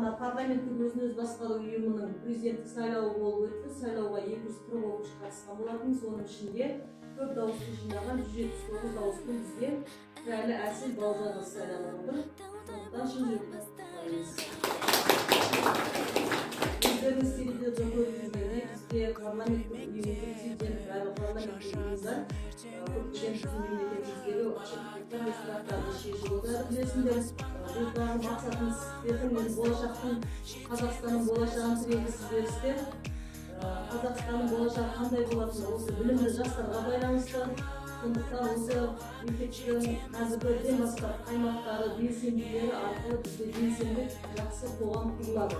Парламенттік өзін-өз басқару ұйымының президенттік сайлауы болып өтті. Сайлауға 240 оқушы қатысқан болатын. Соның ішінде көп дауысты жинаған 179 дауыспен бізге Пірәлі Әсел Балжанқызы сайланып отыр. Сондықтан шын жүректен құттықтаймыз. Өздеріңіз телевизорда көріп жүргендей, бізде парламенттік ұйымның президенті әрі парламенттік ұйымдар көптеген біздің мемлекетіміздегі ашықтықтар мен сұрақтарды шешіп отырады. Білесіңдер, бұлдағы мақсатымыз сіздердің болашақтың Қазақстанның болашағын тірегі сіздерсіздер. Қазақстанның болашағы қандай болатыны осы білімді жастарға байланысты. Сондықтан осы мемлекеттің қазіргіден бастап аймақтары белсенділері арқылы бізде белсенді жақсы қоғам құрылады.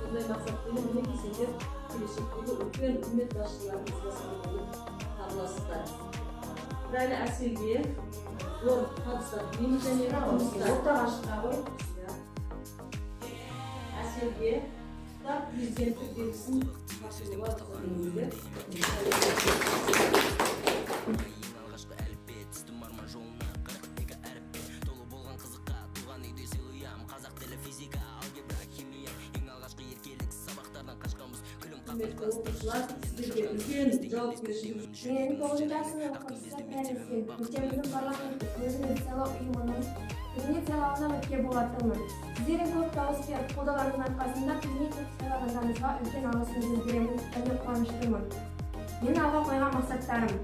Сондай мақсатпен мінекей сендер келешектегі үлкен үкімет басшыларының басында болып табыласыздар. Пірәлі Әселге зор табыстар тілейміз және ортаға шыға ғой. Әселге президенттік белгісін тапсыруға рұқсат Құрметті оқушылар, сіздерге үлкен жауапкершілік жүктеледі. Менің 9-шы сынып оқушысы Пірәлі. Мектебіміздің парламенттік өзін-өзі сайлау ұйымының президент сайлауына үміткер болатынмын. Сіздердің көп дауыс беріп қолдауларыңыздың арқасында президент сайлағандарыңызға үлкен алғысымды білдіремін және қуаныштымын. Менің алға қойған мақсаттарым: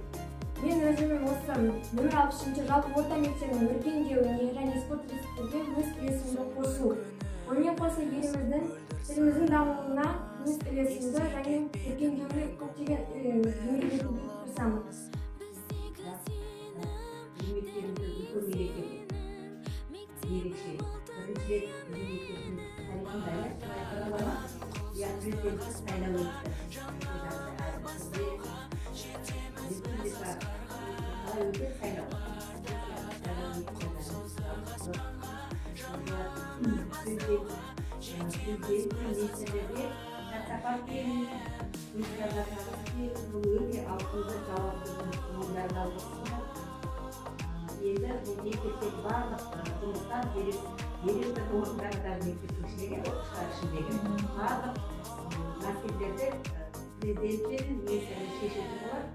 мен өзімнің осы нөмір 60-шы жалпы орта мектебінің өркендеуіне және спорт жетістіктерге өз үлесімді қосу. Онымен қоса тіліміздің дамуына өз үлесімді және өркендеуіне көптеген еңбек етуге тырысамын. Ерекше. Президент мемлекетінің тарихында президенттік сайлау өтті. Министрлерге сапар келin, мектептерге келin, бұл өте ауқымды жауапты жұмыстарға алғысына. Енді бұл мектептегі барлық жұмыстар директор орындарындағы мектептің оқушылар ішіндегі барлық мәселелерді президентпен министрлер шешетін болады.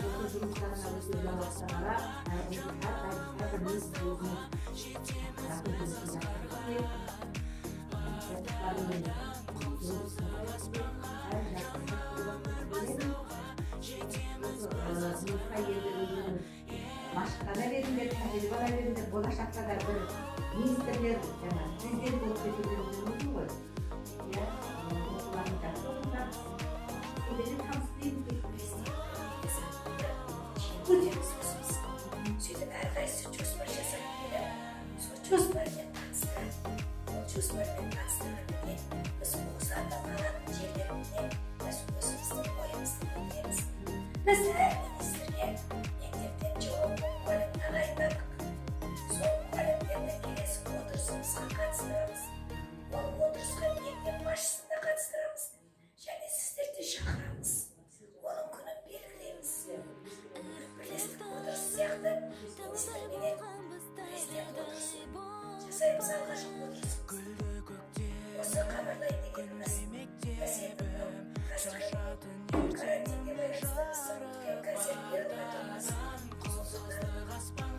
Осы жұмыстарына өте жауаптыларға әрбір министр өзінің жақын жұмысын жасайды. Машықтана беріңдер, тәжірибе ала беріңдер, болашақта да бір министрлер, президент болып кетуге мүмкін ғой. Осылардың жақсы оқыңдар. Сөйлесіп таныстырайын. Өтеміз өзіміз. Сөйтіп әрқайсысы жоспар жасап келеді. Сол жоспармен таныстырады. Ол жоспармен таныстырғаннан біз осы аталған жерлерінде біз өзіміздің ойымызды білдіреміз. Біз әр министрге мектептен жауап мұғалім тағайындадық. Сол мұғалімдерді келесі отырысымызға қатыстырамыз. Ол отырысқа мектеп басшысын да қатыстырамыз. Және сіздерді шақырамыз. Оның күнін белгілейміз. Бірлестік отырысы сияқты министрменен президент отырысын жасаймыз, алғашқы отырысымыз. Осы хабарлайын дегеніміз, біз енді қазіргі карантинге байланысты өткен концерт беріп отырмыз. Сондықтан